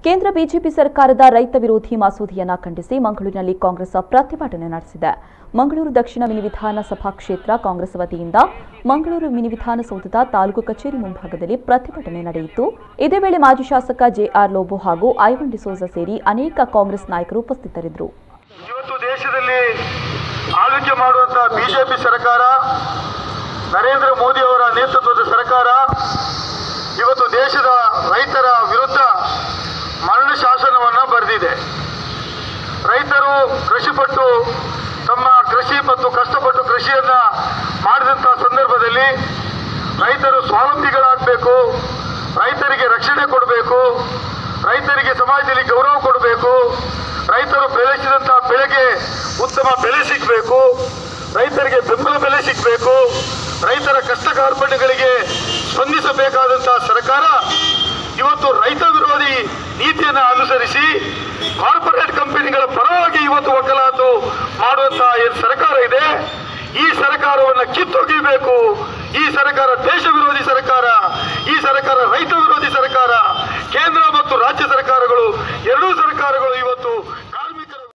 ಕೇಂದ್ರ ಬಿಜೆಪಿ ಸರ್ಕಾರದ ರೈತ ವಿರೋಧಿ ಮಸೂದೆಯನ್ನು ಖಂಡಿಸಿ ಮಂಗಳೂರಿನಲ್ಲಿ ಕಾಂಗ್ರೆಸ್ ಪ್ರತಿಭಟನೆ ನಡೆಸಿದೆ. ಮಂಗಳೂರು ದಕ್ಷಿಣ ಮಿನಿ ವಿಧಾನಸಭಾ ಕ್ಷೇತ್ರ ಕಾಂಗ್ರೆಸ್ ವತಿಯಿಂದ ಮಂಗಳೂರು ಮಿನಿ ವಿಧಾನಸೌಧದ ತಾಲೂಕು ಕಚೇರಿ ಮುಂಭಾಗದಲ್ಲಿ ಪ್ರತಿಭಟನೆ ನಡೆಯಿತು. ಇದೇ ವೇಳೆ ಮಾಜಿ ಶಾಸಕ ಜೆಆರ್ ಲೋಬೋ ಹಾಗೂ ಐವನ್ ಡಿಸೋಜಾ ಸೇರಿ ಅನೇಕ ಕಾಂಗ್ರೆಸ್ ನಾಯಕರು ಉಪಸ್ಥಿತರಿದ್ದರು. ಇವತ್ತು ದೇಶದಲ್ಲಿ ಆಳ್ವಿಕೆ ಮಾಡುವಂತಹ ಬಿಜೆಪಿ ಸರ್ಕಾರ, ನರೇಂದ್ರ ಮೋದಿ ಅವರ ನೇತೃತ್ವದ ಸರ್ಕಾರ ಇವತ್ತು ದೇಶದ ರೈತರ ವಿರುದ್ಧ ಮರಣ ಶಾಸನವನ್ನು ಬರೆದಿದೆ. ರೈತರು ಕೃಷಿಪಟ್ಟು ತಮ್ಮ ಕೃಷಿ ಮತ್ತು ಕಷ್ಟಪಟ್ಟು ಕೃಷಿಯನ್ನು ಮಾಡಿದಂಥ ಸಂದರ್ಭದಲ್ಲಿ ರೈತರು ಸ್ವಾವಲಂಬಿಗಳಾಗಬೇಕು, ರೈತರಿಗೆ ರಕ್ಷಣೆ ಕೊಡಬೇಕು, ರೈತರಿಗೆ ಸಮಾಜದಲ್ಲಿ ಗೌರವ ಕೊಡಬೇಕು, ರೈತರು ಬೆಳೆಸಿದಂಥ ಬೆಳೆಗೆ ಉತ್ತಮ ಬೆಲೆ ಸಿಗಬೇಕು, ರೈತರಿಗೆ ಬೆಂಬಲ ಬೆಲೆ ಸಿಗಬೇಕು, ರೈತರ ಕಷ್ಟ ಕಾರ್ಪಣ್ಯಗಳಿಗೆ ಸ್ಪಂದಿಸಬೇಕಾದಂಥ ಸರ್ಕಾರ ಇವತ್ತು ರೈತ ವಿರೋಧಿ ನೀತಿಯನ್ನು ಅನುಸರಿಸಿ ಕಾರ್ಪೊರೇಟ್ ಕಂಪನಿಗಳ ಪರವಾಗಿ ಇವತ್ತು ವಕಾಲತ್ತು ಮಾಡುವಂತಹ ಏನು ಸರ್ಕಾರ ಇದೆ, ಈ ಸರ್ಕಾರವನ್ನು ಕಿತ್ತೊಗೆಯಬೇಕು.